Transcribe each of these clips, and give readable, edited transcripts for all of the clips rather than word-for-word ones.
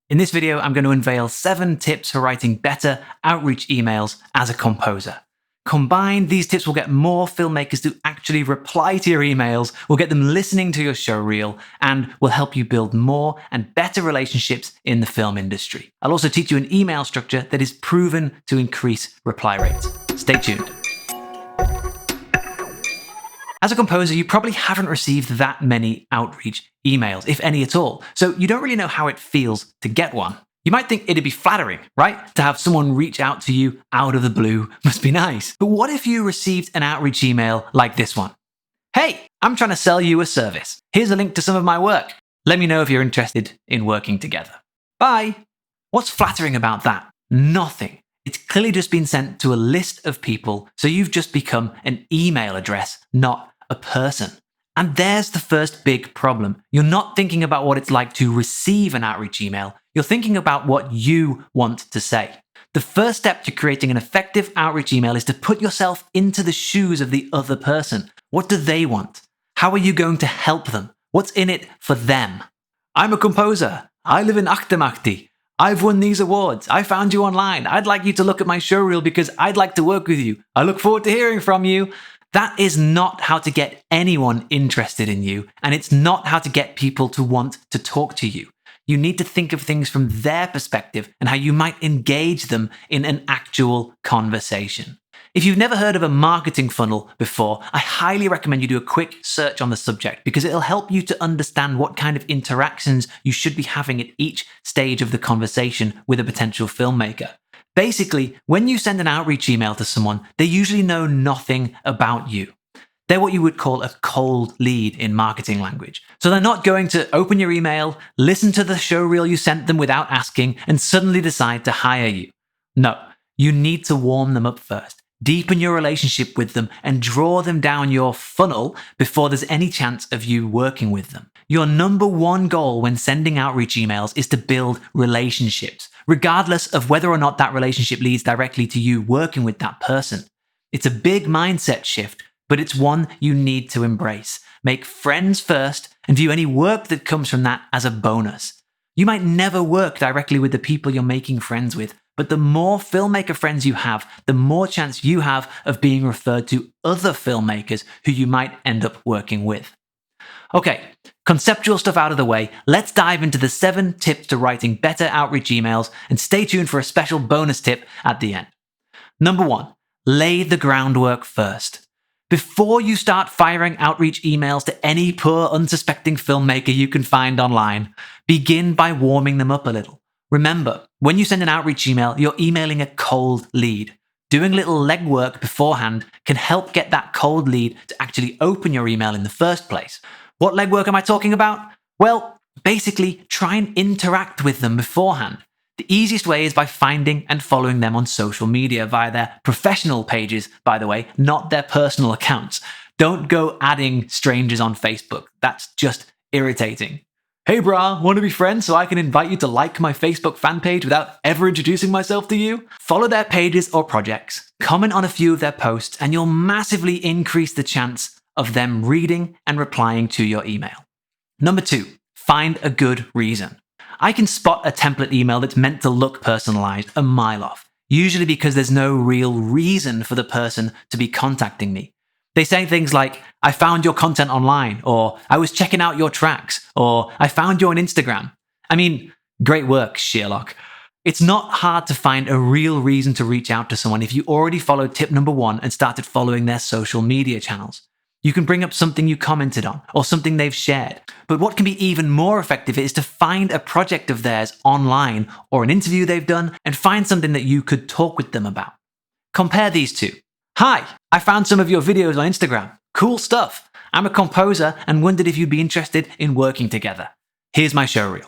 In this video, I'm going to unveil 7 tips for writing better outreach emails as a composer. Combined, these tips will get more filmmakers to actually reply to your emails, will get them listening to your show reel, and will help you build more and better relationships in the film industry. I'll also teach you an email structure that is proven to increase reply rates. Stay tuned. As a composer, you probably haven't received that many outreach emails, if any at all, so you don't really know how it feels to get one. You might think it'd be flattering, right? To have someone reach out to you out of the blue must be nice. But what if you received an outreach email like this one? Hey, I'm trying to sell you a service. Here's a link to some of my work. Let me know if you're interested in working together. Bye. What's flattering about that? Nothing. It's clearly just been sent to a list of people, so you've just become an email address, not a person. And there's the first big problem. You're not thinking about what it's like to receive an outreach email. You're thinking about what you want to say. The first step to creating an effective outreach email is to put yourself into the shoes of the other person. What do they want? How are you going to help them? What's in it for them? I'm a composer. I live in Ahtamahti. I've won these awards. I found you online. I'd like you to look at my showreel because I'd like to work with you. I look forward to hearing from you. That is not how to get anyone interested in you, and it's not how to get people to want to talk to you. You need to think of things from their perspective and how you might engage them in an actual conversation. If you've never heard of a marketing funnel before, I highly recommend you do a quick search on the subject because it'll help you to understand what kind of interactions you should be having at each stage of the conversation with a potential filmmaker. Basically, when you send an outreach email to someone, they usually know nothing about you. They're what you would call a cold lead in marketing language. So they're not going to open your email, listen to the showreel you sent them without asking, and suddenly decide to hire you. No, you need to warm them up first, deepen your relationship with them, and draw them down your funnel before there's any chance of you working with them. Your number one goal when sending outreach emails is to build relationships, regardless of whether or not that relationship leads directly to you working with that person. It's a big mindset shift, but it's one you need to embrace. Make friends first and view any work that comes from that as a bonus. You might never work directly with the people you're making friends with, but the more filmmaker friends you have, the more chance you have of being referred to other filmmakers who you might end up working with. Okay, conceptual stuff out of the way, let's dive into the 7 tips to writing better outreach emails, and stay tuned for a special bonus tip at the end. Number 1, lay the groundwork first. Before you start firing outreach emails to any poor, unsuspecting filmmaker you can find online, begin by warming them up a little. Remember, when you send an outreach email, you're emailing a cold lead. Doing little legwork beforehand can help get that cold lead to actually open your email in the first place. What legwork am I talking about? Well, basically, try and interact with them beforehand. The easiest way is by finding and following them on social media via their professional pages, by the way, not their personal accounts. Don't go adding strangers on Facebook. That's just irritating. Hey brah, want to be friends so I can invite you to like my Facebook fan page without ever introducing myself to you? Follow their pages or projects, comment on a few of their posts, and you'll massively increase the chance of them reading and replying to your email. Number 2, find a good reason. I can spot a template email that's meant to look personalized a mile off, usually because there's no real reason for the person to be contacting me. They say things like, I found your content online, or I was checking out your tracks, or I found you on Instagram. I mean, great work, Sherlock. It's not hard to find a real reason to reach out to someone if you already followed tip number 1 and started following their social media channels. You can bring up something you commented on, or something they've shared. But what can be even more effective is to find a project of theirs online, or an interview they've done, and find something that you could talk with them about. Compare these two. Hi, I found some of your videos on Instagram. Cool stuff. I'm a composer and wondered if you'd be interested in working together. Here's my showreel.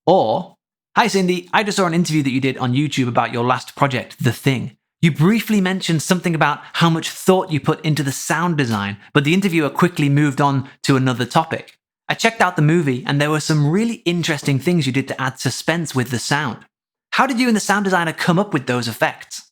Or, hi Cindy, I just saw an interview that you did on YouTube about your last project, The Thing. You briefly mentioned something about how much thought you put into the sound design, but the interviewer quickly moved on to another topic. I checked out the movie and there were some really interesting things you did to add suspense with the sound. How did you and the sound designer come up with those effects?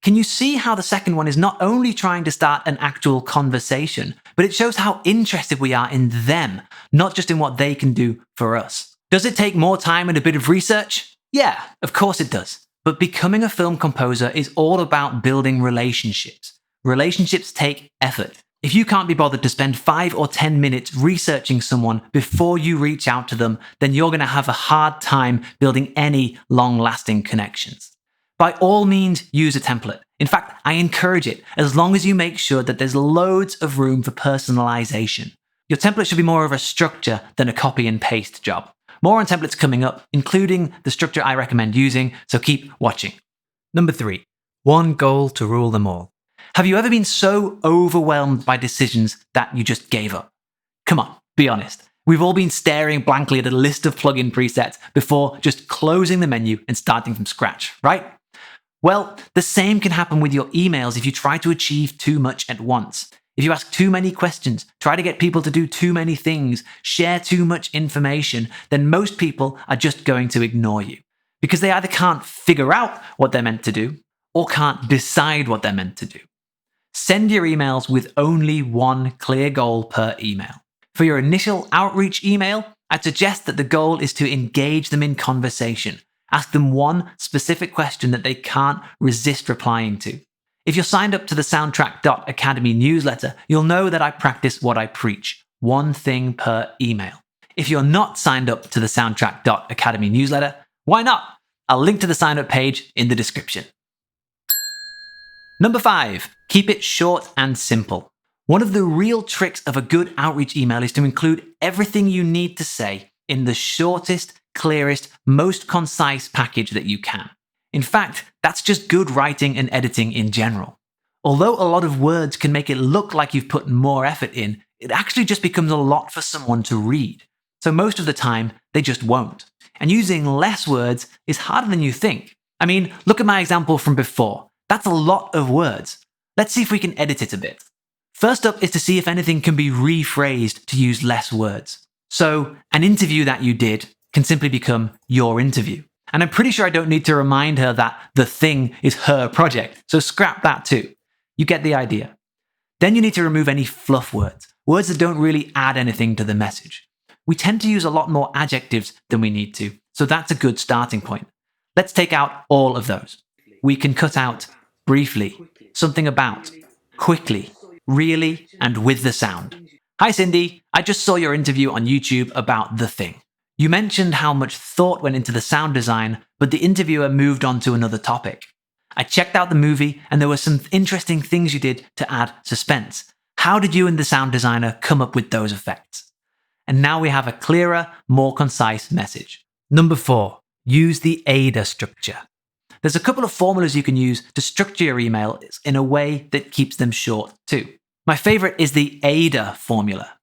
Can you see how the second one is not only trying to start an actual conversation, but it shows how interested we are in them, not just in what they can do for us? Does it take more time and a bit of research? Yeah, of course it does. But becoming a film composer is all about building relationships. Relationships take effort. If you can't be bothered to spend 5 or 10 minutes researching someone before you reach out to them, then you're going to have a hard time building any long-lasting connections. By all means, use a template. In fact, I encourage it, as long as you make sure that there's loads of room for personalization. Your template should be more of a structure than a copy and paste job. More on templates coming up, including the structure I recommend using, so keep watching. Number 3, one goal to rule them all. Have you ever been so overwhelmed by decisions that you just gave up? Come on, be honest. We've all been staring blankly at a list of plugin presets before just closing the menu and starting from scratch, right? Well, the same can happen with your emails if you try to achieve too much at once. If you ask too many questions, try to get people to do too many things, share too much information, then most people are just going to ignore you. Because they either can't figure out what they're meant to do or can't decide what they're meant to do. Send your emails with only one clear goal per email. For your initial outreach email, I'd suggest that the goal is to engage them in conversation. Ask them one specific question that they can't resist replying to. If you're signed up to the soundtrack.academy newsletter, you'll know that I practice what I preach, one thing per email. If you're not signed up to the soundtrack.academy newsletter, why not? I'll link to the sign up page in the description. Number 5, keep it short and simple. One of the real tricks of a good outreach email is to include everything you need to say in the shortest, clearest, most concise package that you can. In fact, that's just good writing and editing in general. Although a lot of words can make it look like you've put more effort in, it actually just becomes a lot for someone to read. So most of the time, they just won't. And using less words is harder than you think. I mean, look at my example from before. That's a lot of words. Let's see if we can edit it a bit. First up is to see if anything can be rephrased to use less words. So, an interview that you did can simply become your interview. And I'm pretty sure I don't need to remind her that the thing is her project, so scrap that too. You get the idea. Then you need to remove any fluff words, words that don't really add anything to the message. We tend to use a lot more adjectives than we need to, so that's a good starting point. Let's take out all of those. We can cut out briefly, something about, quickly, really, and with the sound. Hi Cindy, I just saw your interview on YouTube about the thing. You mentioned how much thought went into the sound design, but the interviewer moved on to another topic. I checked out the movie and there were some interesting things you did to add suspense. How did you and the sound designer come up with those effects? And now we have a clearer, more concise message. Number 4, use the AIDA structure. There's a couple of formulas you can use to structure your emails in a way that keeps them short too. My favorite is the AIDA formula.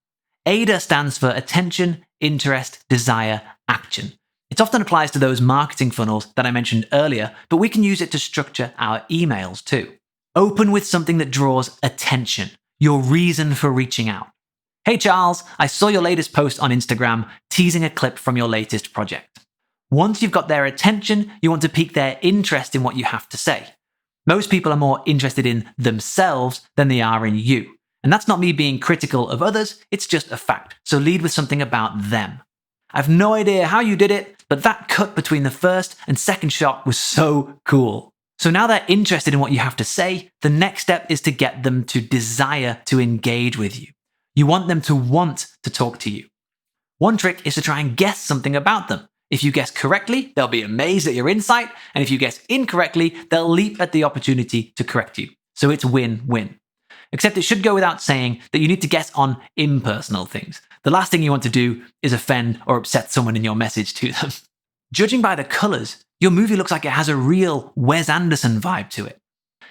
AIDA stands for attention, interest, desire, action. It often applies to those marketing funnels that I mentioned earlier, but we can use it to structure our emails too. Open with something that draws attention, your reason for reaching out. Hey Charles, I saw your latest post on Instagram teasing a clip from your latest project. Once you've got their attention, you want to pique their interest in what you have to say. Most people are more interested in themselves than they are in you. And that's not me being critical of others, it's just a fact. So lead with something about them. I've no idea how you did it, but that cut between the first and second shot was so cool. So now they're interested in what you have to say, the next step is to get them to desire to engage with you. You want them to want to talk to you. One trick is to try and guess something about them. If you guess correctly, they'll be amazed at your insight, and if you guess incorrectly, they'll leap at the opportunity to correct you. So it's win-win. Except it should go without saying that you need to guess on impersonal things. The last thing you want to do is offend or upset someone in your message to them. Judging by the colors, your movie looks like it has a real Wes Anderson vibe to it.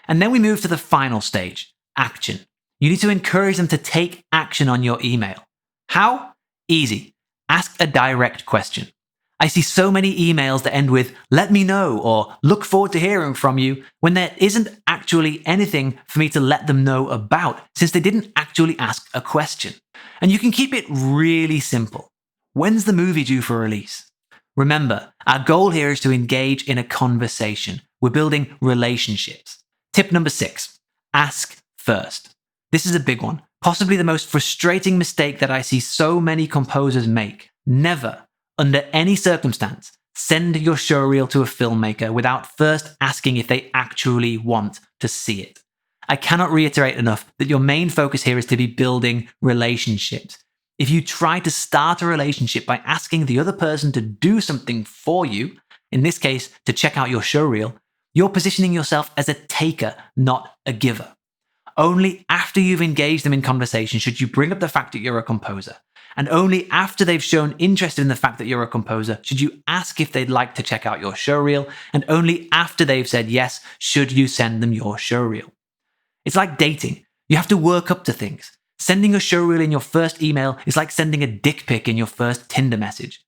And then we move to the final stage, action. You need to encourage them to take action on your email. How? Easy. Ask a direct question. I see so many emails that end with, let me know, or look forward to hearing from you, when there isn't actually anything for me to let them know about, since they didn't actually ask a question. And you can keep it really simple. When's the movie due for release? Remember, our goal here is to engage in a conversation. We're building relationships. Tip number 6, ask first. This is a big one, possibly the most frustrating mistake that I see so many composers make. Never, Under any circumstance, send your showreel to a filmmaker without first asking if they actually want to see it. I cannot reiterate enough that your main focus here is to be building relationships. If you try to start a relationship by asking the other person to do something for you, in this case, to check out your showreel, you're positioning yourself as a taker, not a giver. Only after you've engaged them in conversation should you bring up the fact that you're a composer. And only after they've shown interest in the fact that you're a composer should you ask if they'd like to check out your showreel. And only after they've said yes should you send them your showreel. It's like dating. You have to work up to things. Sending a showreel in your first email is like sending a dick pic in your first Tinder message.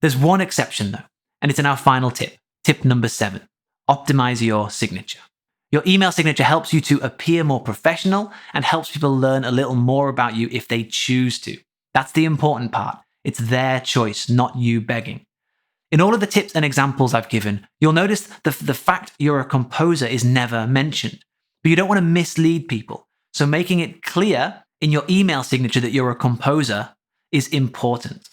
There's one exception though, and it's in our final tip. Tip number 7. Optimize your signature. Your email signature helps you to appear more professional and helps people learn a little more about you if they choose to. That's the important part. It's their choice, not you begging. In all of the tips and examples I've given, you'll notice the fact you're a composer is never mentioned. But you don't want to mislead people. So making it clear in your email signature that you're a composer is important.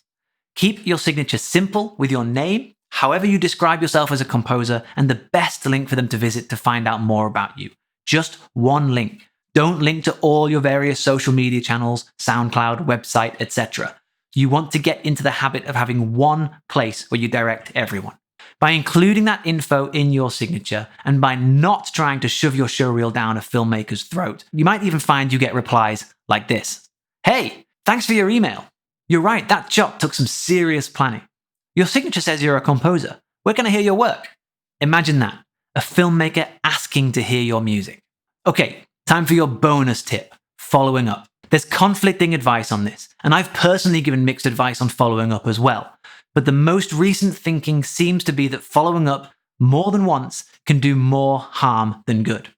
Keep your signature simple with your name, however you describe yourself as a composer, and the best link for them to visit to find out more about you. Just one link. Don't link to all your various social media channels, SoundCloud, website, etc. You want to get into the habit of having one place where you direct everyone. By including that info in your signature and by not trying to shove your showreel down a filmmaker's throat, you might even find you get replies like this. Hey, thanks for your email. You're right, that shot took some serious planning. Your signature says you're a composer. Where can I hear your work? Imagine that, a filmmaker asking to hear your music. Okay, time for your bonus tip, following up. There's conflicting advice on this, and I've personally given mixed advice on following up as well. But the most recent thinking seems to be that following up more than once can do more harm than good.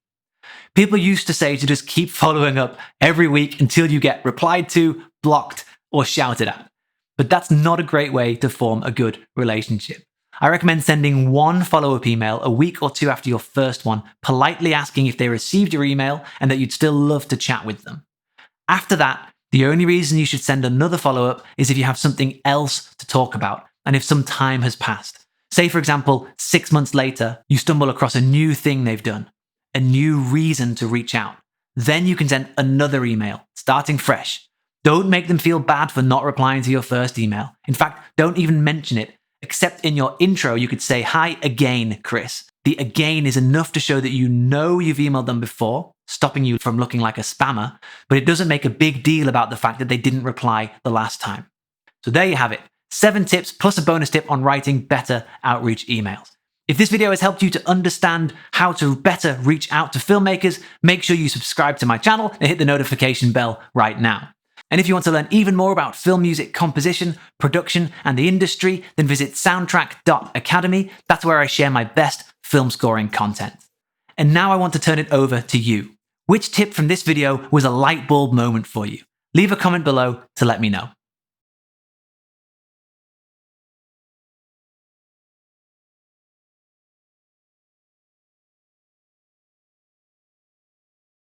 People used to say to just keep following up every week until you get replied to, blocked, or shouted at. But that's not a great way to form a good relationship. I recommend sending one follow-up email a week or two after your first one, politely asking if they received your email and that you'd still love to chat with them. After that, the only reason you should send another follow-up is if you have something else to talk about and if some time has passed. Say, for example, 6 months later, you stumble across a new thing they've done, a new reason to reach out. Then you can send another email, starting fresh. Don't make them feel bad for not replying to your first email. In fact, don't even mention it. Except in your intro, you could say, "Hi again, Chris." The again is enough to show that you know you've emailed them before, stopping you from looking like a spammer, but it doesn't make a big deal about the fact that they didn't reply the last time. So there you have it. 7 tips plus a bonus tip on writing better outreach emails. If this video has helped you to understand how to better reach out to filmmakers, make sure you subscribe to my channel and hit the notification bell right now. And if you want to learn even more about film music composition, production, and the industry, then visit soundtrack.academy. That's where I share my best film scoring content. And now I want to turn it over to you. Which tip from this video was a light bulb moment for you? Leave a comment below to let me know.